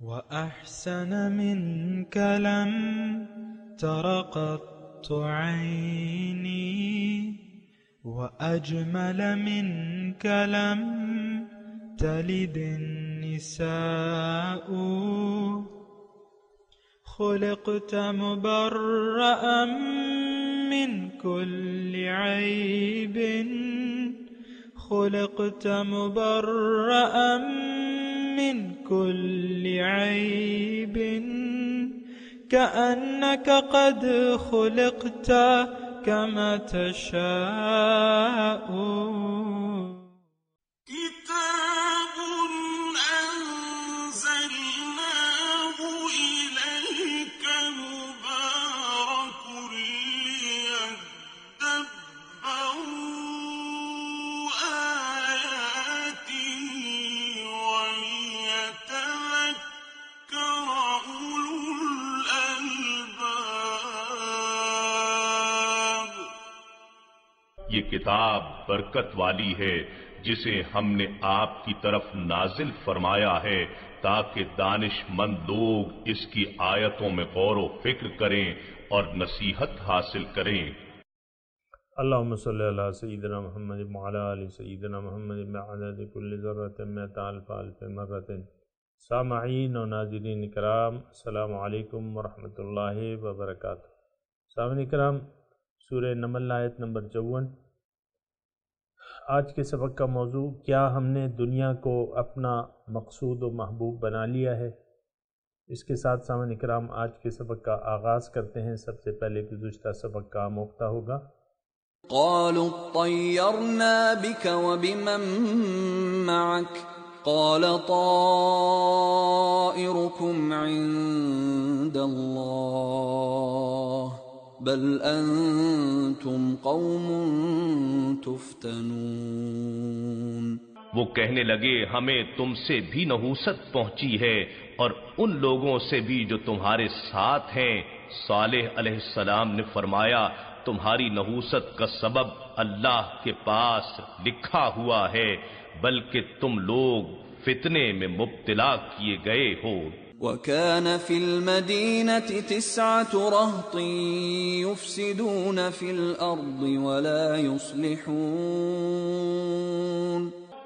وأحسن منك لم تر قط عيني وأجمل منك لم تلد النساء خلقت مبرأ من كل عيب خلقت مبرأ من كل عيب كأنك قد خلقت كما تشاء كتاب أنزلناه إليك مبارك ليدبروا آياته وليتذكر أولو الألباب. یہ کتاب برکت والی ہے جسے ہم نے آپ کی طرف نازل فرمایا ہے تاکہ دانش مند لوگ اس کی آیتوں میں غور و فکر کریں اور نصیحت حاصل کریں. اللہم صلی علی سیدنا محمد وعلی آل سیدنا محمد بعدد کل ذرۃ مئۃ الف الف مرۃ. سامعین و ناظرین کرام، السلام علیکم ورحمۃ اللہ وبرکاتہ. سامعین کرام، سورہ نمل آیت نمبر 54. آج کے سبق کا موضوع، کیا ہم نے دنیا کو اپنا مقصود و محبوب بنا لیا ہے؟ اس کے ساتھ سامعین کرام آج کے سبق کا آغاز کرتے ہیں. سب سے پہلے گزشتہ سبق کا آموختہ ہوگا. قالوا اطيرنا بك وبمن معك قال طائركم عند الله بل انتم قوم تفتنون. وہ کہنے لگے ہمیں تم سے بھی نحوست پہنچی ہے اور ان لوگوں سے بھی جو تمہارے ساتھ ہیں. صالح علیہ السلام نے فرمایا تمہاری نحوست کا سبب اللہ کے پاس لکھا ہوا ہے، بلکہ تم لوگ فتنے میں مبتلا کیے گئے ہو. وَكَانَ فِي الْمَدِينَةِ 9 رَهْطٍ يُفْسِدُونَ فِي الْأَرْضِ وَلَا يُصْلِحُونَ.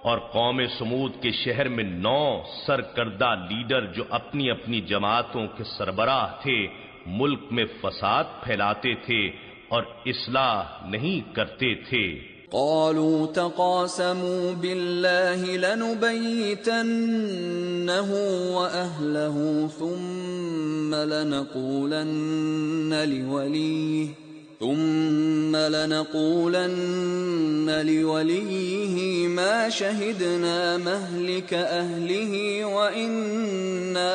اور قوم سمود کے شہر میں 9 سرکردہ لیڈر جو اپنی اپنی جماعتوں کے سربراہ تھے، ملک میں فساد پھیلاتے تھے اور اصلاح نہیں کرتے تھے. قالوا تقاسموا بالله لنبيتنه وأهله ثم لنقولن لوليه ما شهدنا مهلك أهله وإنا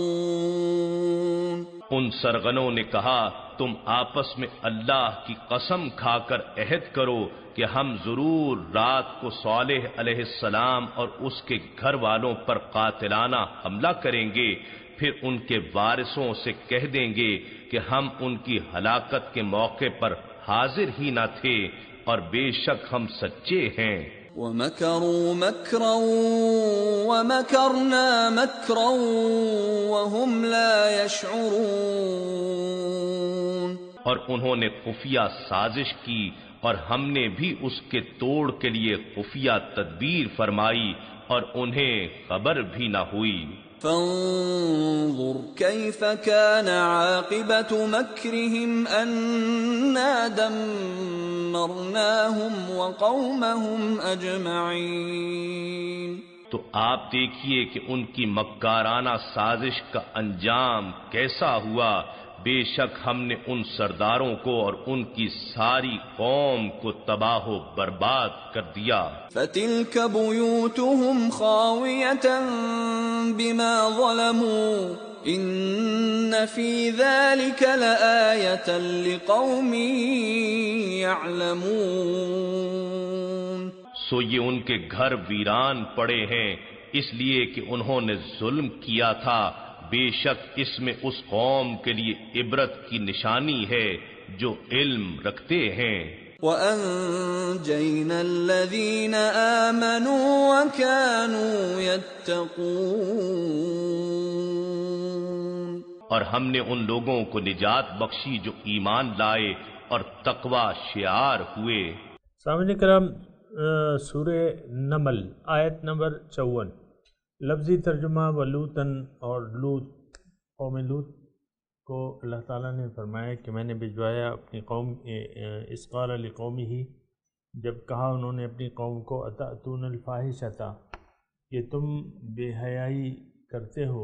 لصادقون. ان سرغنوں نے کہا تم آپس میں اللہ کی قسم کھا کر عہد کرو کہ ہم ضرور رات کو صالح علیہ السلام اور اس کے گھر والوں پر قاتلانہ حملہ کریں گے، پھر ان کے وارثوں سے کہہ دیں گے کہ ہم ان کی ہلاکت کے موقع پر حاضر ہی نہ تھے اور بے شک ہم سچے ہیں. وَمَكَرُوا مَكْرًا وَمَكَرْنَا مَكْرًا وَهُمْ لَا يَشْعُرُونَ. اور انہوں نے خفیہ سازش کی اور ہم نے بھی اس کے توڑ کے لیے خفیہ تدبیر فرمائی اور انہیں خبر بھی نہ ہوئی. فانظر كيف كان عاقبة مكرهم أنا دمرناهم وقومهم أجمعين. تو آپ دیکھیے کہ ان کی مکارانہ سازش کا انجام کیسا ہوا. بے شک ہم نے ان سرداروں کو اور ان کی ساری قوم کو تباہ و برباد کر دیا. فَتِلْكَ بُيُوتُهُمْ خَاوِيَةً بِمَا ظَلَمُوا إِنَّ فِي ذَلِكَ لَآيَةً لِقَوْمٍ يَعْلَمُونَ. سو یہ ان کے گھر ویران پڑے ہیں اس لیے کہ انہوں نے ظلم کیا تھا. بے شک اس میں اس قوم کے لیے عبرت کی نشانی ہے جو علم رکھتے ہیں. وَأَنجَيْنَا الَّذِينَ آمَنُوا وَكَانُوا يَتَّقُونَ، اور ہم نے ان لوگوں کو نجات بخشی جو ایمان لائے اور تقوی شعار ہوئے۔ سامعین کرام، سورہ نمل آیت نمبر 54، لفظی ترجمہ ولوتن، اور لوط، قوم لوط کو اللہ تعالیٰ نے فرمایا کہ میں نے بھجوایا اپنی قوم، اس قال لقومہ، جب کہا انہوں نے اپنی قوم کو اتأتون الفاحشۃ، کہ تم بے حیائی کرتے ہو،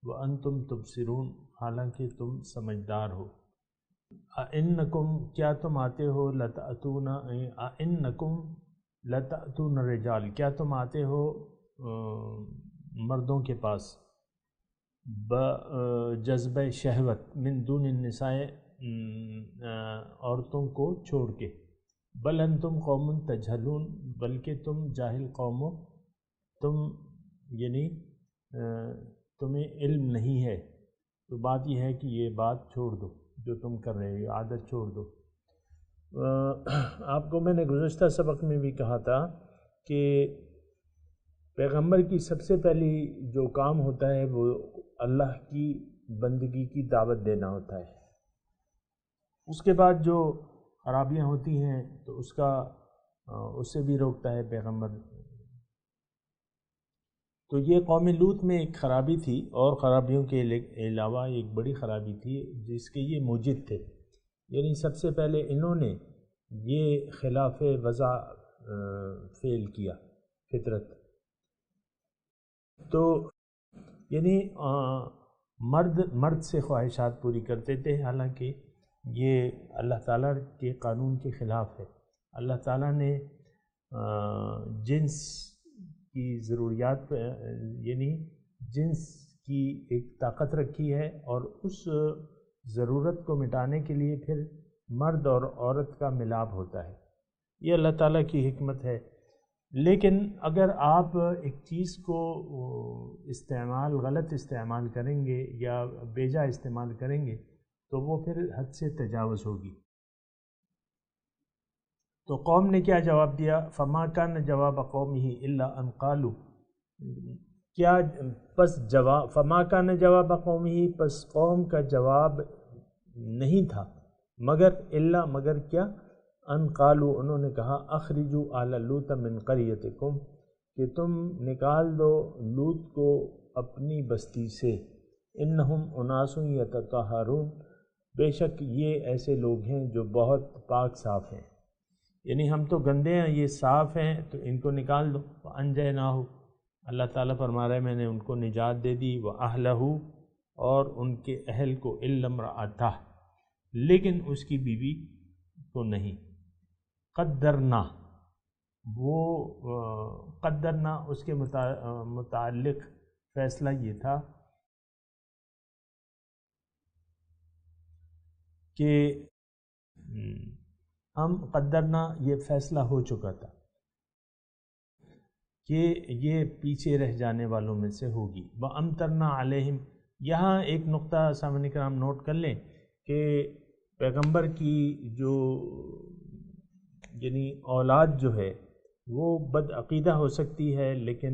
وانتم تبصرون، حالانکہ تم سمجھدار ہو، اِنکم، کیا تم آتے ہو، اِنکم لتأتون الرجال، کیا تم آتے ہو مردوں کے پاس، جذبہ شہوت، من دون النساء، عورتوں کو چھوڑ کے، بل انتم قوم تجہلون، بلکہ تم جاہل قوم ہو، تم یعنی تمہیں علم نہیں ہے، تو بات یہ ہے کہ یہ بات چھوڑ دو جو تم کر رہے ہو، عادت چھوڑ دو۔ آپ کو میں نے گزشتہ سبق میں بھی کہا تھا کہ پیغمبر کی سب سے پہلی جو کام ہوتا ہے وہ اللہ کی بندگی کی دعوت دینا ہوتا ہے، اس کے بعد جو خرابیاں ہوتی ہیں تو اس سے بھی روکتا ہے پیغمبر۔ تو یہ قوم لوط میں ایک خرابی تھی، اور خرابیوں کے علاوہ ایک بڑی خرابی تھی جس کے یہ موجد تھے، یعنی سب سے پہلے انہوں نے یہ خلاف وضع فعل کیا، فطرت۔ تو یعنی مرد سے خواہشات پوری کرتے تھے، حالانکہ یہ اللہ تعالیٰ کے قانون کے خلاف ہے۔ اللہ تعالیٰ نے جنس کی ضروریات پہ، یعنی جنس کی ایک طاقت رکھی ہے، اور اس ضرورت کو مٹانے کے لیے پھر مرد اور عورت کا ملاپ ہوتا ہے، یہ اللہ تعالیٰ کی حکمت ہے۔ لیکن اگر آپ ایک چیز کو غلط استعمال کریں گے یا بیجا استعمال کریں گے تو وہ پھر حد سے تجاوز ہوگی۔ تو قوم نے کیا جواب دیا؟ فما کان جواب قومہ الا ان قالوا، کیا پس جواب، فما کان جواب قومہ، پس قوم کا جواب نہیں تھا مگر کیا، ان قالوا، انہوں نے کہا، اخرجوا آل لوط من قریتکم، کہ تم نکال دو لوط کو اپنی بستی سے، انہم اناس یتطہرون، بے شک یہ ایسے لوگ ہیں جو بہت پاک صاف ہیں، یعنی ہم تو گندے ہیں، یہ صاف ہیں، تو ان کو نکال دو۔ وانجیناہ، اللہ تعالیٰ فرما رہا ہے میں نے ان کو نجات دے دی، واہلہ، اور ان کے اہل کو، الا امرأتہ، لیکن اس کی بیوی کو نہیں۔ قدرنا، وہ قدرنا اس کے متعلق فیصلہ یہ تھا کہ ہم قدرنا، یہ فیصلہ ہو چکا تھا کہ یہ پیچھے رہ جانے والوں میں سے ہوگی۔ وَأَمْطَرْنَا عَلَيْهِمْ، یہاں ایک نقطہ سامعین کرام نوٹ کر لیں کہ پیغمبر کی جو یعنی اولاد جو ہے وہ بد عقیدہ ہو سکتی ہے، لیکن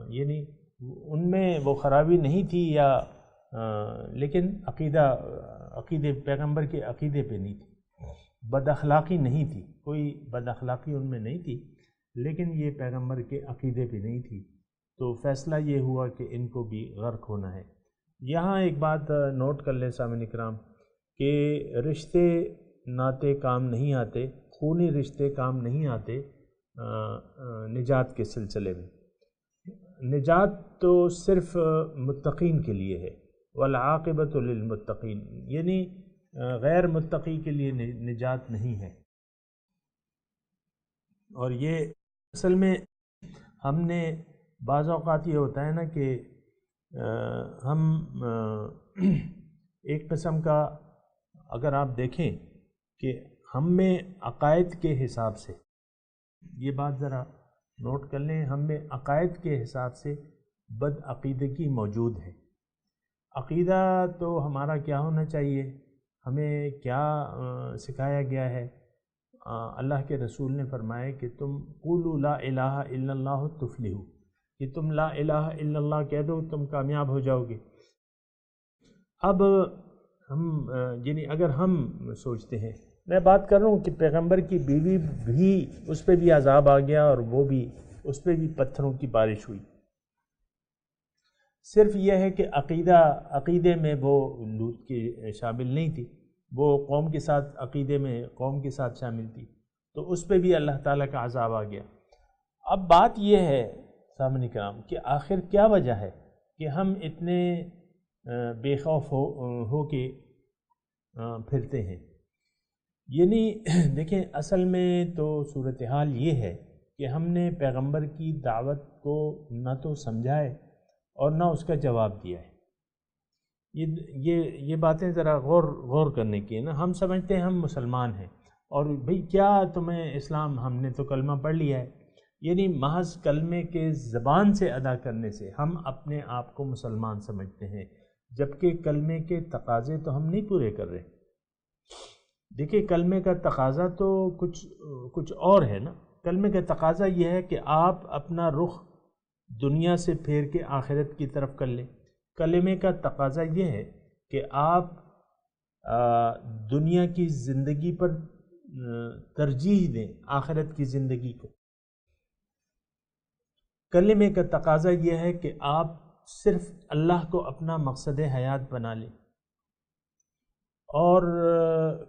یعنی ان میں وہ خرابی نہیں تھی، یا لیکن عقیدے پیغمبر کے عقیدے پہ نہیں تھی، بد اخلاقی نہیں تھی، کوئی بد اخلاقی ان میں نہیں تھی، لیکن یہ پیغمبر کے عقیدے پہ نہیں تھی، تو فیصلہ یہ ہوا کہ ان کو بھی غرق ہونا ہے۔ یہاں ایک بات نوٹ کر لیں سامعین اکرام کہ رشتے ناطے کام نہیں آتے، خونی رشتے کام نہیں آتے نجات کے سلسلے میں۔ نجات تو صرف متقین کے لیے ہے، والعاقبۃ للمتقین، یعنی غیر متقی کے لیے نجات نہیں ہے۔ اور یہ اصل میں ہم نے بعض اوقات یہ ہوتا ہے نا کہ ہم ایک قسم کا، اگر آپ دیکھیں کہ ہم میں عقائد کے حساب سے، یہ بات ذرا نوٹ کر لیں، ہم میں عقائد کے حساب سے بد عقیدگی موجود ہے۔ عقیدہ تو ہمارا کیا ہونا چاہیے، ہمیں کیا سکھایا گیا ہے اللہ کے رسول نے فرمایا کہ تم قولوا لا الہ الا اللہ تفلحوا، کہ تم لا الہ الا اللہ کہہ دو تم کامیاب ہو جاؤ گے۔ اب ہم یعنی اگر ہم سوچتے ہیں، میں بات کر رہا ہوں کہ پیغمبر کی بیوی بھی، اس پہ بھی عذاب آ گیا اور وہ بھی، اس پہ بھی پتھروں کی بارش ہوئی۔ صرف یہ ہے کہ عقیدے میں وہ لوط کی شامل نہیں تھی، وہ قوم کے ساتھ عقیدے میں قوم کے ساتھ شامل تھی، تو اس پہ بھی اللہ تعالیٰ کا عذاب آ گیا۔ اب بات یہ ہے سامعین کرام کہ آخر کیا وجہ ہے کہ ہم اتنے بے خوف ہو کے پھرتے ہیں؟ یعنی دیکھیں، اصل میں تو صورتحال یہ ہے کہ ہم نے پیغمبر کی دعوت کو نہ تو سمجھا ہے اور نہ اس کا جواب دیا ہے۔ یہ باتیں ذرا غور کرنے کی ہے نا۔ ہم سمجھتے ہیں ہم مسلمان ہیں، اور بھئی کیا تمہیں اسلام، ہم نے تو کلمہ پڑھ لیا ہے، یعنی محض کلمے کے زبان سے ادا کرنے سے ہم اپنے آپ کو مسلمان سمجھتے ہیں، جبکہ کلمے کے تقاضے تو ہم نہیں پورے کر رہے۔ دیکھیں، کلمے کا تقاضا تو کچھ اور ہے نا۔ کلمے کا تقاضا یہ ہے کہ آپ اپنا رخ دنیا سے پھیر کے آخرت کی طرف کر لیں۔ کلمے کا تقاضا یہ ہے کہ آپ دنیا کی زندگی پر ترجیح دیں آخرت کی زندگی کو۔ کلمے کا تقاضا یہ ہے کہ آپ صرف اللہ کو اپنا مقصد حیات بنا لیں، اور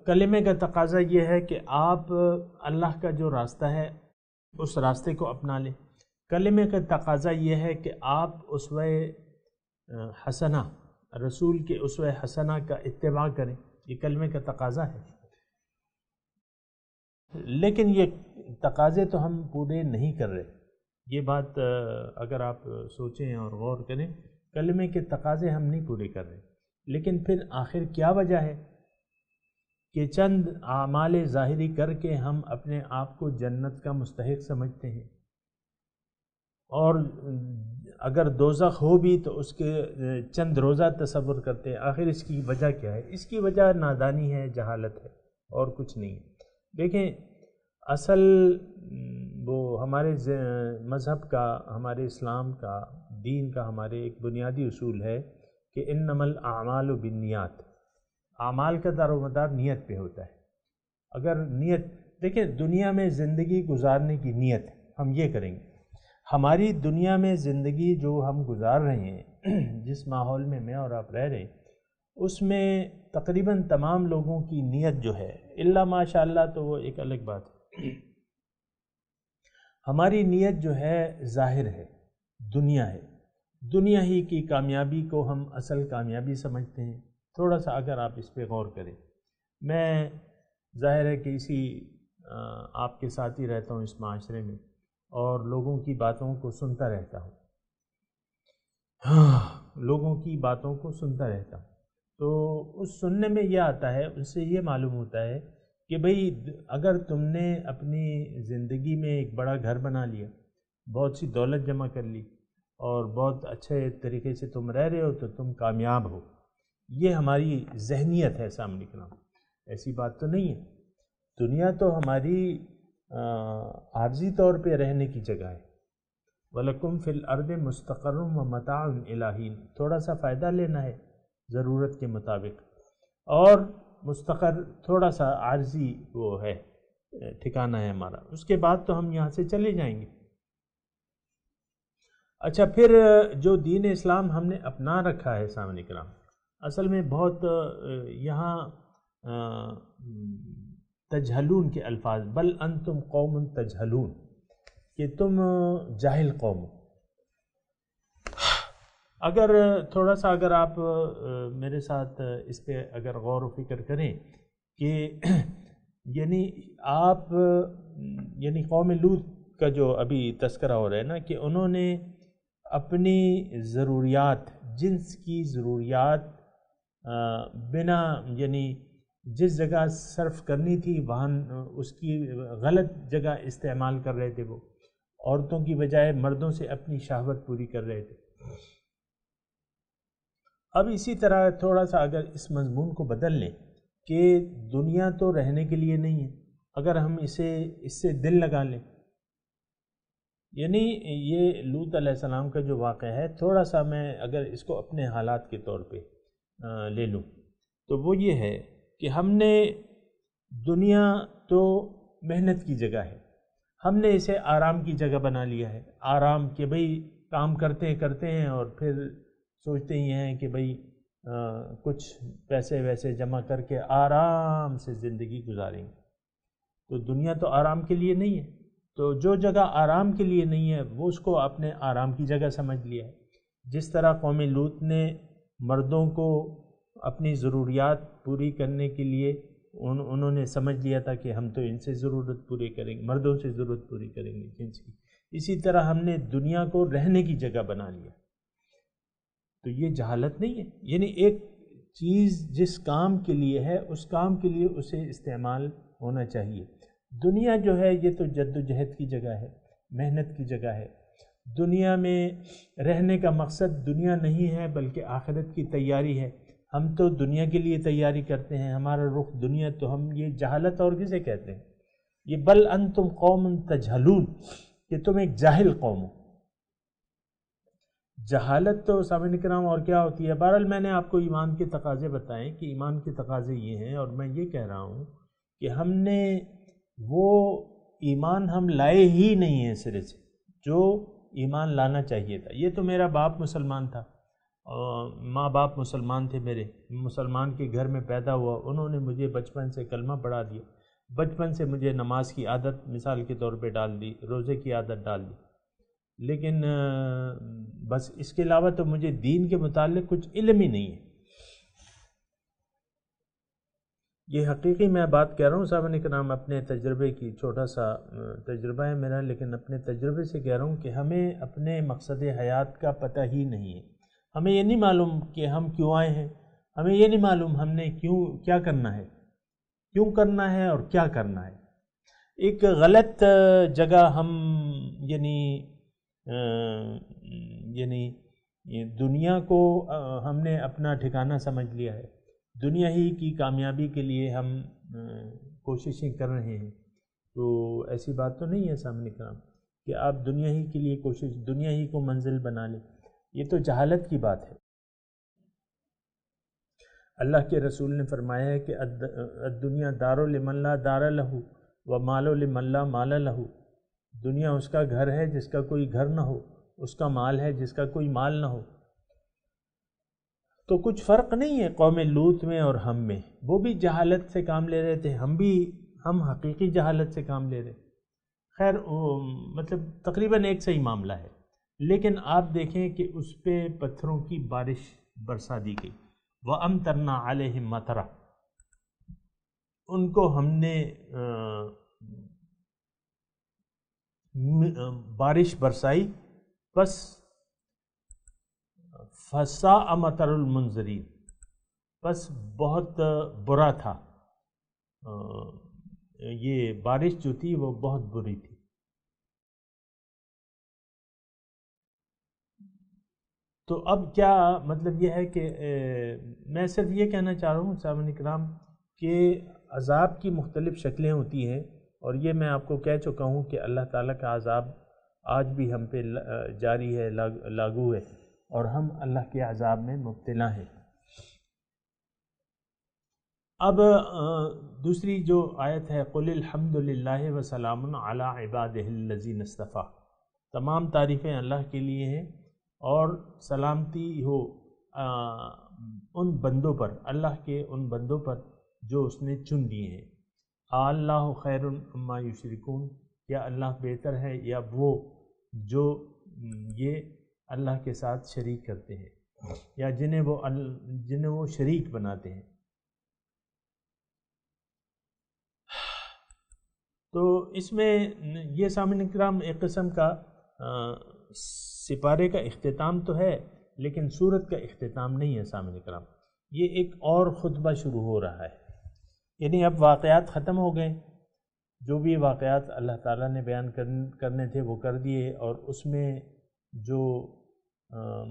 کلمے کا تقاضا یہ ہے کہ آپ اللہ کا جو راستہ ہے اس راستے کو اپنا لیں۔ کلمے کا تقاضا یہ ہے کہ آپ اسوہ حسنہ، رسول کے اسوہ حسنہ کا اتباع کریں، یہ کلمے کا تقاضا ہے۔ لیکن یہ تقاضے تو ہم پورے نہیں کر رہے۔ یہ بات اگر آپ سوچیں اور غور کریں، کلمے کے تقاضے ہم نہیں پورے کر رہے، لیکن پھر آخر کیا وجہ ہے کہ چند اعمال ظاہری کر کے ہم اپنے آپ کو جنت کا مستحق سمجھتے ہیں، اور اگر دوزخ ہو بھی تو اس کے چند روزہ تصور کرتے ہیں۔ آخر اس کی وجہ کیا ہے؟ اس کی وجہ نادانی ہے، جہالت ہے، اور کچھ نہیں ہے۔ دیکھیں، اصل وہ ہمارے مذہب کا، ہمارے اسلام کا، دین کا ہمارے ایک بنیادی اصول ہے کہ انما الاعمال بالنیات، اعمال کا دار و مدار نیت پہ ہوتا ہے۔ اگر نیت، دیکھیں دنیا میں زندگی گزارنے کی نیت ہم یہ کریں گے، ہماری دنیا میں زندگی جو ہم گزار رہے ہیں، جس ماحول میں میں اور آپ رہ رہے ہیں، اس میں تقریباً تمام لوگوں کی نیت جو ہے، الا ماشاء اللہ تو وہ ایک الگ بات ہے، ہماری نیت جو ہے ظاہر ہے، دنیا ہے، دنیا ہی کی کامیابی کو ہم اصل کامیابی سمجھتے ہیں۔ تھوڑا سا اگر آپ اس پہ غور کریں، میں ظاہر ہے کہ اسی آپ کے ساتھ ہی رہتا ہوں اس معاشرے میں، اور لوگوں کی باتوں کو سنتا رہتا ہوں، لوگوں کی باتوں کو سنتا رہتا ہوں، تو اس سننے میں یہ آتا ہے، اس سے یہ معلوم ہوتا ہے کہ بھئی اگر تم نے اپنی زندگی میں ایک بڑا گھر بنا لیا، بہت سی دولت جمع کر لی، اور بہت اچھے طریقے سے تم رہ رہے ہو، تو تم کامیاب ہو۔ یہ ہماری ذہنیت ہے سامنے کرام، ایسی بات تو نہیں ہے۔ دنیا تو ہماری عارضی طور پہ رہنے کی جگہ ہے۔ وَلَكُمْ فِي الْأَرْضِ مُسْتَقَرٌّ وَمَتَاعٌ إِلَىٰ حِينٍ، تھوڑا سا فائدہ لینا ہے ضرورت کے مطابق، اور مستقر تھوڑا سا عارضی وہ ہے، ٹھکانہ ہے ہمارا، اس کے بعد تو ہم یہاں سے چلے جائیں گے۔ اچھا، پھر جو دین اسلام ہم نے اپنا رکھا ہے سامنے کرام، اصل میں بہت یہاں تجہلون کے الفاظ، بل انتم قوم تجہلون، کہ تم جاہل قوم ہو۔ اگر تھوڑا سا اگر آپ میرے ساتھ اس پہ اگر غور و فکر کریں کہ یعنی آپ، یعنی قوم لوط کا جو ابھی تذکرہ ہو رہا ہے نا، کہ انہوں نے اپنی ضروریات، جنس کی ضروریات بنا، یعنی جس جگہ صرف کرنی تھی وہاں اس کی غلط جگہ استعمال کر رہے تھے، وہ عورتوں کی بجائے مردوں سے اپنی شہوت پوری کر رہے تھے۔ اب اسی طرح تھوڑا سا اگر اس مضمون کو بدل لیں کہ دنیا تو رہنے کے لیے نہیں ہے، اگر ہم اس سے دل لگا لیں. یعنی یہ لوط علیہ السلام کا جو واقعہ ہے، تھوڑا سا میں اگر اس کو اپنے حالات کے طور پہ لے لوں تو وہ یہ ہے کہ ہم نے دنیا تو محنت کی جگہ ہے، ہم نے اسے آرام کی جگہ بنا لیا ہے. آرام کہ بھئی کام کرتے ہیں اور پھر سوچتے ہی ہیں کہ بھئی کچھ پیسے ویسے جمع کر کے آرام سے زندگی گزاریں گے. تو دنیا تو آرام کے لیے نہیں ہے، تو جو جگہ آرام کے لیے نہیں ہے وہ اس کو اپنے آرام کی جگہ سمجھ لیا ہے. جس طرح قوم لوط نے مردوں کو اپنی ضروریات پوری کرنے کے لیے انہوں نے سمجھ لیا تھا کہ ہم تو ان سے ضرورت پوری کریں گے، مردوں سے ضرورت پوری کریں گے جنس کی، اسی طرح ہم نے دنیا کو رہنے کی جگہ بنا لیا. تو یہ جہالت نہیں ہے. یعنی ایک چیز جس کام کے لیے ہے اس کام کے لیے اسے استعمال ہونا چاہیے. دنیا جو ہے یہ تو جد و جہد کی جگہ ہے، محنت کی جگہ ہے. دنیا میں رہنے کا مقصد دنیا نہیں ہے بلکہ آخرت کی تیاری ہے. ہم تو دنیا کے لیے تیاری کرتے ہیں، ہمارا رخ دنیا. تو ہم یہ جہالت اور کسے کہتے ہیں؟ یہ بل انتم قوم تجہلون، کہ تم ایک جاہل قوم ہو. جہالت تو سامعین کرام اور کیا ہوتی ہے؟ بہرحال میں نے آپ کو ایمان کے تقاضے بتائیں کہ ایمان کے تقاضے یہ ہیں، اور میں یہ کہہ رہا ہوں کہ ہم نے وہ ایمان ہم لائے ہی نہیں ہیں سرے سے جو ایمان لانا چاہیے تھا. یہ تو میرا باپ مسلمان تھا، ماں باپ مسلمان تھے، میرے مسلمان کے گھر میں پیدا ہوا، انہوں نے مجھے بچپن سے کلمہ پڑھا دیا، بچپن سے مجھے نماز کی عادت مثال کے طور پہ ڈال دی، روزے کی عادت ڈال دی. لیکن بس اس کے علاوہ تو مجھے دین کے متعلق کچھ علم ہی نہیں ہے. یہ حقیقی میں بات کہہ رہا ہوں سامعین کرام، اپنے تجربے کی، چھوٹا سا تجربہ ہے میرا، لیکن اپنے تجربے سے کہہ رہا ہوں کہ ہمیں اپنے مقصد حیات کا پتہ ہی نہیں ہے. ہمیں یہ نہیں معلوم کہ ہم کیوں آئے ہیں، ہمیں یہ نہیں معلوم ہم نے کیا کرنا ہے، کیوں کرنا ہے اور کیا کرنا ہے. ایک غلط جگہ ہم یعنی دنیا کو ہم نے اپنا ٹھکانہ سمجھ لیا ہے. دنیا ہی کی کامیابی کے لیے ہم کوششیں کر رہے ہیں. تو ایسی بات تو نہیں ہے سامنے کرام کہ آپ دنیا ہی کے لیے دنیا ہی کو منزل بنا لیں. یہ تو جہالت کی بات ہے. اللہ کے رسول نے فرمایا ہے کہ الدنیا دار لمن لا دار لہ ومال لمن لا مال لہ. دنیا اس کا گھر ہے جس کا کوئی گھر نہ ہو، اس کا مال ہے جس کا کوئی مال نہ ہو. تو کچھ فرق نہیں ہے قوم لوط میں اور ہم میں. وہ بھی جہالت سے کام لے رہے تھے، ہم حقیقی جہالت سے کام لے رہے. خیر مطلب تقریباً ایک صحیح معاملہ ہے. لیکن آپ دیکھیں کہ اس پہ پتھروں کی بارش برسا دی گئی. وَأَمْطَرْنَا عَلَيْهِمْ مَطَرًا، ان کو ہم نے بارش برسائی. بس فَسَاءَ مَطَرُ الْمُنذَرِينَ، بس بہت برا تھا. یہ بارش جو تھی وہ بہت بری تھی. تو اب کیا مطلب یہ ہے کہ میں صرف یہ کہنا چاہ رہا ہوں سامعین کرام کہ عذاب کی مختلف شکلیں ہوتی ہیں، اور یہ میں آپ کو کہہ چکا ہوں کہ اللہ تعالیٰ کا عذاب آج بھی ہم پہ جاری ہے، لاگو ہے، اور ہم اللہ کے عذاب میں مبتلا ہیں. اب دوسری جو آیت ہے قُلِ الْحَمْدُ لِلَّهِ وَسَلَامٌ عَلَىٰ عِبَادِهِ الَّذِينَ اصْطَفَىٰ، تمام تعریفیں اللہ کے لیے ہیں اور سلامتی ہو ان بندوں پر، اللہ کے ان بندوں پر جو اس نے چن لیے ہیں. اللہ خیر عما یشرکون، یا اللہ بہتر ہے یا وہ جو یہ اللہ کے ساتھ شریک کرتے ہیں یا جنہیں وہ شریک بناتے ہیں. تو اس میں یہ سامعین کرام ایک قسم کا سپارے کا اختتام تو ہے، لیکن سورت کا اختتام نہیں ہے سامعین کرام. یہ ایک اور خطبہ شروع ہو رہا ہے. یعنی اب واقعات ختم ہو گئے، جو بھی واقعات اللہ تعالیٰ نے بیان کرنے تھے وہ کر دیے، اور اس میں جو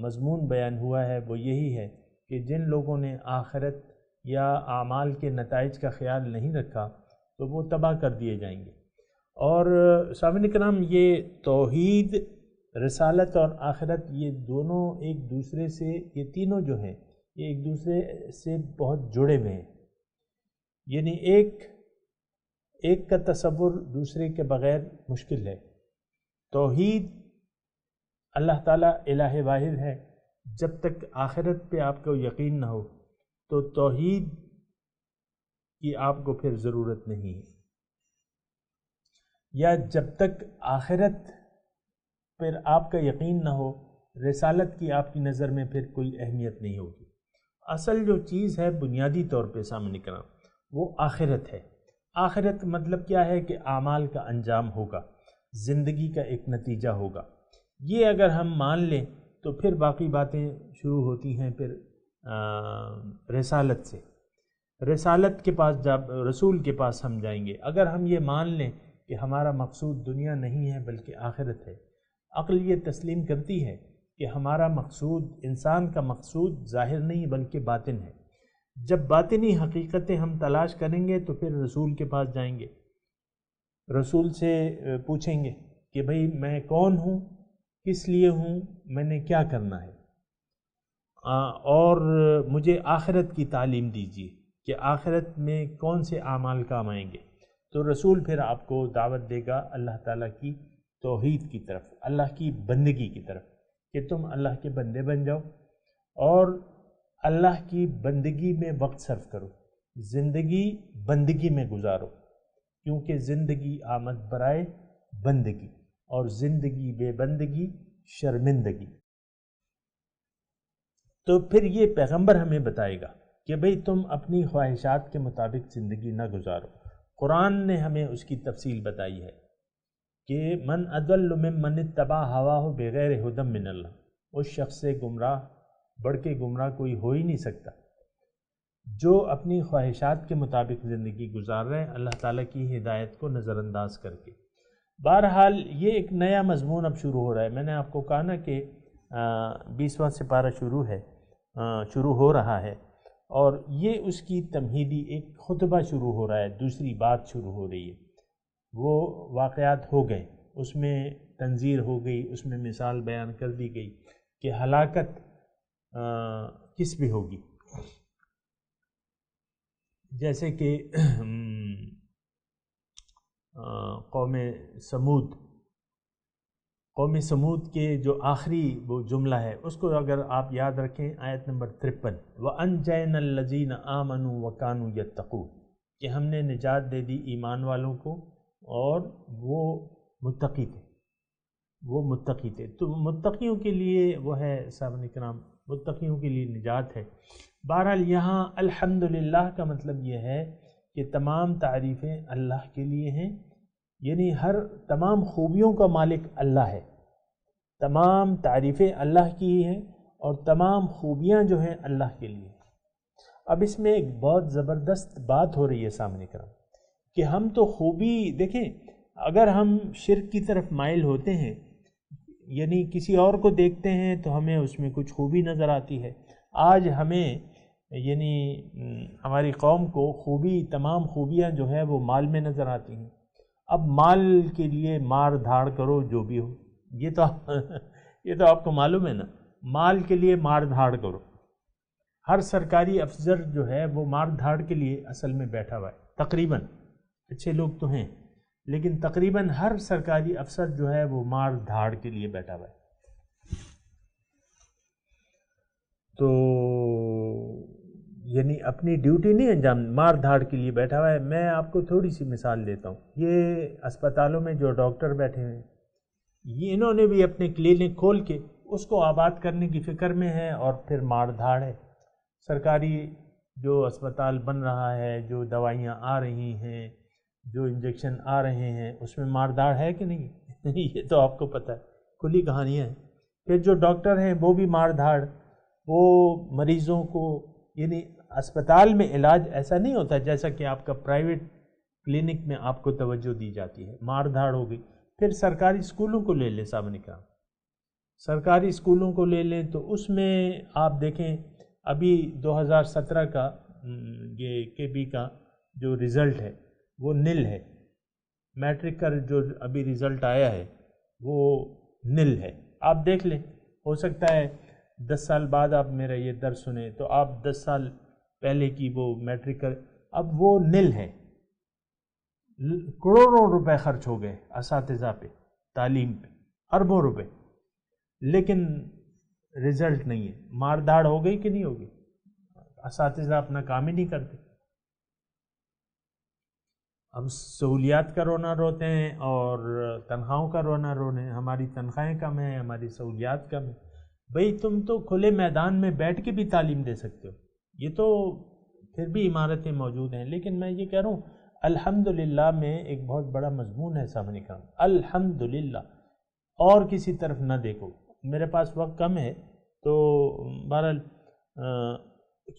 مضمون بیان ہوا ہے وہ یہی ہے کہ جن لوگوں نے آخرت یا اعمال کے نتائج کا خیال نہیں رکھا تو وہ تباہ کر دیے جائیں گے۔ اور سامعین کرام، یہ توحید، رسالت اور آخرت، یہ دونوں ایک دوسرے سے، یہ تینوں جو ہیں یہ ایک دوسرے سے بہت جڑے ہوئے ہیں، یعنی ایک کا تصور دوسرے کے بغیر مشکل ہے۔ توحید، اللہ تعالیٰ الہ واحد ہے، جب تک آخرت پہ آپ کو یقین نہ ہو تو توحید کی آپ کو پھر ضرورت نہیں ہے، یا جب تک آخرت پر آپ کا یقین نہ ہو، رسالت کی آپ کی نظر میں پھر کوئی اہمیت نہیں ہوگی۔ اصل جو چیز ہے بنیادی طور پہ سامنے کرام، وہ آخرت ہے۔ آخرت مطلب کیا ہے کہ اعمال کا انجام ہوگا، زندگی کا ایک نتیجہ ہوگا۔ یہ اگر ہم مان لیں تو پھر باقی باتیں شروع ہوتی ہیں پھر رسالت سے۔ رسالت کے پاس جب رسول کے پاس ہم جائیں گے، اگر ہم یہ مان لیں کہ ہمارا مقصود دنیا نہیں ہے بلکہ آخرت ہے، عقل یہ تسلیم کرتی ہے کہ ہمارا مقصود، انسان کا مقصود ظاہر نہیں بلکہ باطن ہے۔ جب باطنی حقیقتیں ہم تلاش کریں گے تو پھر رسول کے پاس جائیں گے، رسول سے پوچھیں گے کہ بھئی میں کون ہوں، کس لیے ہوں، میں نے کیا کرنا ہے، اور مجھے آخرت کی تعلیم دیجیے کہ آخرت میں کون سے اعمال کام آئیں گے۔ تو رسول پھر آپ کو دعوت دے گا اللہ تعالیٰ کی توحید کی طرف، اللہ کی بندگی کی طرف، کہ تم اللہ کے بندے بن جاؤ اور اللہ کی بندگی میں وقت صرف کرو، زندگی بندگی میں گزارو، کیونکہ زندگی آمد برائے بندگی، اور زندگی بے بندگی شرمندگی۔ تو پھر یہ پیغمبر ہمیں بتائے گا کہ بھئی تم اپنی خواہشات کے مطابق زندگی نہ گزارو۔ قرآن نے ہمیں اس کی تفصیل بتائی ہے کہ من اضل ممن اتبع ہواہ بغیر ھدی من اللہ، اس شخص سے گمراہ بڑھ کے گمراہ کوئی ہو ہی نہیں سکتا جو اپنی خواہشات کے مطابق زندگی گزار رہے ہیں اللہ تعالیٰ کی ہدایت کو نظر انداز کر کے۔ بہرحال یہ ایک نیا مضمون اب شروع ہو رہا ہے۔ میں نے آپ کو کہا نا کہ 20واں سپارہ شروع ہو رہا ہے، اور یہ اس کی تمہیدی ایک خطبہ شروع ہو رہا ہے، دوسری بات شروع ہو رہی ہے۔ وہ واقعات ہو گئے، اس میں تنذیر ہو گئی، اس میں مثال بیان کر دی گئی کہ ہلاکت کس بھی ہوگی، جیسے کہ قوم سمود کے جو آخری وہ جملہ ہے اس کو اگر آپ یاد رکھیں، آیت نمبر 53، وَأَنْجَيْنَا الَّذِينَ آمَنُوا وَكَانُوا يَتَّقُونَ، کہ ہم نے نجات دے دی ایمان والوں کو اور وہ متقی تھے۔ تو متقیوں کے لیے وہ ہے سامعین کرام، متقیوں کے لیے نجات ہے۔ بہرحال یہاں الحمدللہ کا مطلب یہ ہے کہ تمام تعریفیں اللہ کے لیے ہیں، یعنی تمام خوبیوں کا مالک اللہ ہے، تمام تعریفیں اللہ کی ہیں اور تمام خوبیاں جو ہیں اللہ کے لیے۔ اب اس میں ایک بہت زبردست بات ہو رہی ہے سامنے کرام کہ ہم تو خوبی دیکھیں، اگر ہم شرک کی طرف مائل ہوتے ہیں، یعنی کسی اور کو دیکھتے ہیں تو ہمیں اس میں کچھ خوبی نظر آتی ہے۔ آج ہمیں یعنی ہماری قوم کو تمام خوبیاں جو ہے وہ مال میں نظر آتی ہیں۔ اب مال کے لیے مار دھاڑ کرو جو بھی ہو، یہ تو آپ کو معلوم ہے نا، مال کے لیے مار دھاڑ کرو۔ ہر سرکاری افسر جو ہے وہ مار دھاڑ کے لیے اصل میں بیٹھا ہوا ہے، تقریباً، اچھے لوگ تو ہیں لیکن تقریباً ہر سرکاری افسر جو ہے وہ مار دھاڑ کے لیے بیٹھا ہوا ہے۔ تو یعنی اپنی ڈیوٹی نہیں انجام، مار دھاڑ کے لیے بیٹھا ہوا ہے۔ میں آپ کو تھوڑی سی مثال دیتا ہوں، یہ اسپتالوں میں جو ڈاکٹر بیٹھے ہیں، یہ انہوں نے بھی اپنے کلینک کھول کے اس کو آباد کرنے کی فکر میں ہے، اور پھر مار دھاڑ ہے۔ سرکاری جو اسپتال بن رہا ہے، جو دوائیاں آ رہی ہیں، جو انجیکشن آ رہے ہیں، اس میں مار دھاڑ ہے کہ نہیں؟ یہ تو آپ کو پتہ ہے، کھلی کہانیاں ہیں۔ پھر جو ڈاکٹر ہیں وہ بھی مار دھاڑ، وہ مریضوں کو، یعنی اسپتال میں علاج ایسا نہیں ہوتا جیسا کہ آپ کا پرائیویٹ کلینک میں آپ کو توجہ دی جاتی ہے، مار دھاڑ ہو گئی۔ پھر سرکاری اسکولوں کو لے لیں سامنے کا، سرکاری اسکولوں کو لے لیں تو اس میں آپ دیکھیں ابھی 2017 کا یہ کے بی کا جو رزلٹ ہے، وہ نل ہے. میٹرک کا جو ابھی رزلٹ آیا ہے وہ نل ہے. آپ دیکھ لیں، ہو سکتا ہے 10 سال بعد آپ میرا یہ درس سنیں تو آپ 10 سال پہلے کی وہ میٹرک کا اب وہ نل ہے. کروڑوں روپے خرچ ہو گئے اساتذہ پہ، تعلیم پہ، اربوں روپے، لیکن رزلٹ نہیں ہے. مار داڑ ہو گئی کہ نہیں ہوگی؟ اساتذہ اپنا کام ہی نہیں کرتے. اب سہولیات کا رونا روتے ہیں اور تنخواہوں کا رونا رونے ہیں. ہماری تنخواہیں کم ہیں، ہماری سہولیات کم ہیں. بھئی تم تو کھلے میدان میں بیٹھ کے بھی تعلیم دے سکتے ہو. یہ تو پھر بھی عمارتیں موجود ہیں. لیکن میں یہ کہہ رہا ہوں الحمدللہ میں ایک بہت بڑا مضمون ہے سامنے کا. الحمدللہ. اور کسی طرف نہ دیکھو. میرے پاس وقت کم ہے تو بہرحال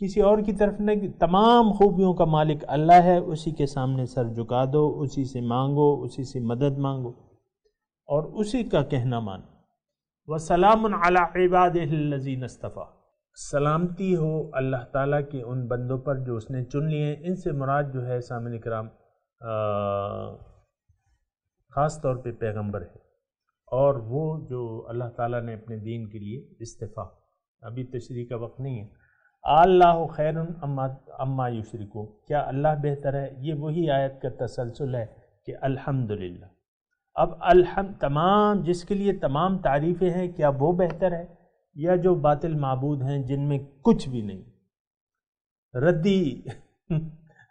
کسی اور کی طرف نہیں. تمام خوبیوں کا مالک اللہ ہے، اسی کے سامنے سر جھکا دو، اسی سے مانگو، اسی سے مدد مانگو اور اسی کا کہنا مان. وَسَلَامٌ عَلَىٰ عِبَادِهِ الَّذِينَ اصْطَفَىٰ. سلامتی ہو اللہ تعالیٰ کے ان بندوں پر جو اس نے چن لیے ہیں. ان سے مراد جو ہے سامعین کرام خاص طور پہ پیغمبر ہے، اور وہ جو اللہ تعالیٰ نے اپنے دین کے لیے اصطفیٰ. ابھی تشریح کا وقت نہیں ہے. اللہ خیر اما یشرکون. کیا اللہ بہتر ہے؟ یہ وہی آیت کا تسلسل ہے کہ الحمدللہ. اب تمام جس کے لیے تمام تعریفیں ہیں، کیا وہ بہتر ہے یا جو باطل معبود ہیں جن میں کچھ بھی نہیں؟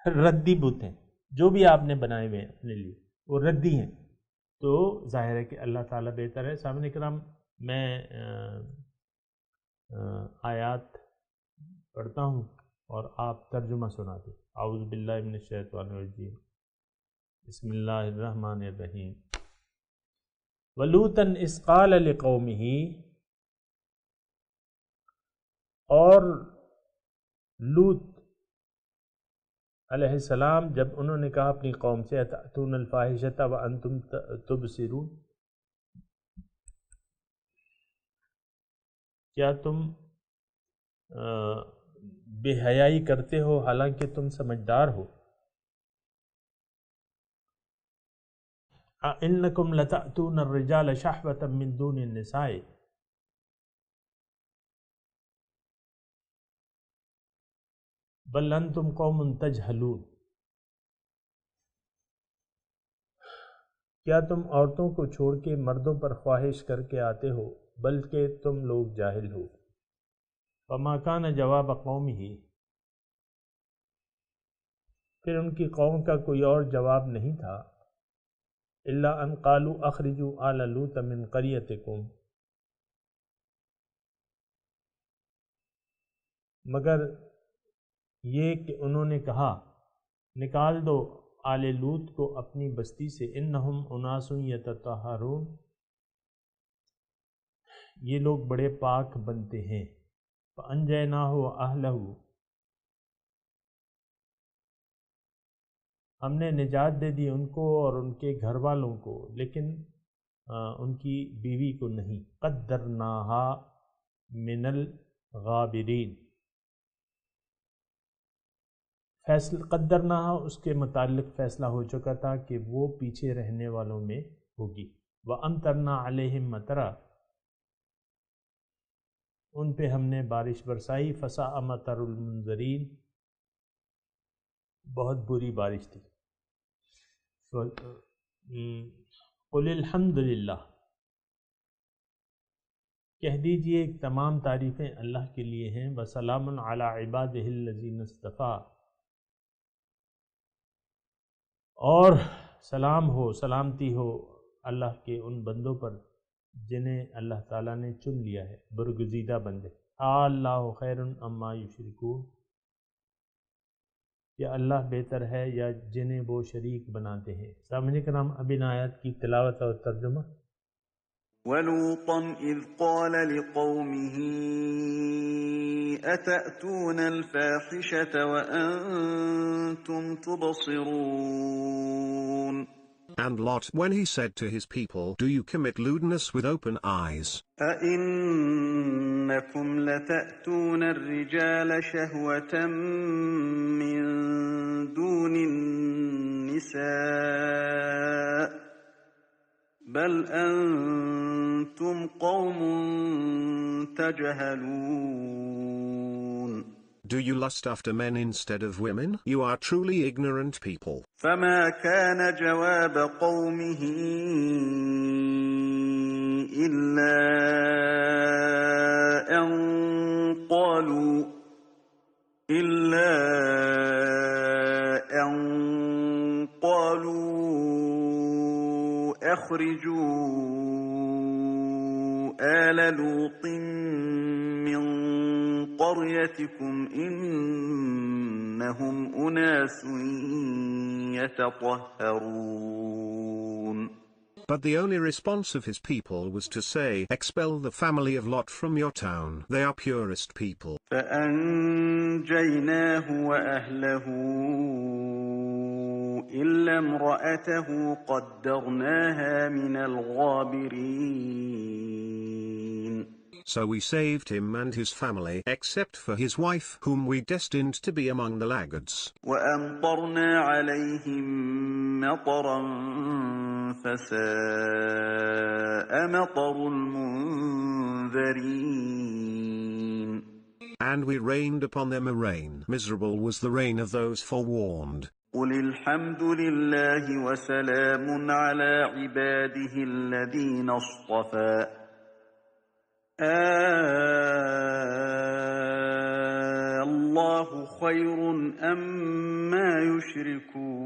ردی بت ہیں جو بھی آپ نے بنائے ہوئے ہیں اپنے لیے، وہ ردی ہیں. تو ظاہر ہے کہ اللہ تعالیٰ بہتر ہے. سامعین کرام میں آیات پڑھتا ہوں اور آپ ترجمہ سناتے. اعوذ باللہ من الشیطان الرجیم. بسم اللہ الرحمن الرحیم. وَلُوطًا إِذْ قَالَ لِقَوْمِهِ. اور لوط علیہ السلام جب انہوں نے کہا اپنی قوم سے أَتَأْتُونَ الْفَاحِشَةَ وَأَنْتُمْ تُبْصِرُونَ. کیا تم بے حیائی کرتے ہو حالانکہ تم سمجھدار ہو؟ اِنَّكُمْ لَتَأْتُونَ الرِّجَالَ شَهْوَةً مِّن دُونِ النِّسَاءِ. بل انتم قوم تجہلون. کیا تم عورتوں کو چھوڑ کے مردوں پر خواہش کر کے آتے ہو بلکہ تم لوگ جاہل ہو. فما کان جواب قومہ. پھر ان کی قوم کا کوئی اور جواب نہیں تھا الا ان قالوا اخرجوا آل لوط من قریتکم. مگر یہ کہ انہوں نے کہا نکال دو آل لوط کو اپنی بستی سے. انہم اناس یتطہرون. یہ لوگ بڑے پاک بنتے ہیں. فانجیناہ واہلہ. ہم نے نجات دے دی ان کو اور ان کے گھر والوں کو، لیکن ان کی بیوی کو نہیں. قدرناہا من الغابرین. قدرنا اس کے متعلق فیصلہ ہو چکا تھا کہ وہ پیچھے رہنے والوں میں ہوگی. وَأَمْطَرْنَا عَلَيْهِمْ مَطَرًا. ان پہ ہم نے بارش برسائی. فَسَاءَ مَطَرُ الْمُنذَرِينَ. بہت بری بارش تھی. قُلِ الْحَمْدُ لِلَّهِ. کہہ دیجئے تمام تعریفیں اللہ کے لیے ہیں. وَسَلَامٌ عَلَىٰ عِبَادِهِ الَّذِينَ اصْطَفَىٰ. اور سلام ہو، سلامتی ہو اللہ کے ان بندوں پر جنہیں اللہ تعالیٰ نے چن لیا ہے، برگزیدہ بندے. اللہ خیر اما یشرکون. یا اللہ بہتر ہے یا جنہیں وہ شریک بناتے ہیں. سامعین کرام اب ان آیات کی تلاوت اور ترجمہ. وَلُوطًا إِذْ قَالَ لِقَوْمِهِ أَتَأْتُونَ الْفَاحِشَةَ وَأَنْتُمْ تُبْصِرُونَ. And Lot when he said to his people, do you commit lewdness with open eyes? أَإِنَّكُمْ لَتَأْتُونَ الرِّجَالَ شَهْوَةً مِّن دُونِ النساء بل أنتم قوم تجهلون. Do you lust after men instead of women? You are truly ignorant people. فما كان جواب قومه إلا أن قالوا أخرجوا آل لوط من قريتكم إنهم أناس يتطهرون. But the only response of his people was to say, expel the family of Lot from your town. They are purest people. فأنجيناه وأهله إلا امرأته قدرناها من الغابرين. So we saved him and his family, except for his wife, whom we destined to be among the laggards. وأمطرنا عليهم مطرا فساء مطر المنذرين. And we rained upon them a rain. Miserable was the rain of those forewarned. قل الحمد لله وسلام على عباده الذين اصطفى الله خير أما يشركون.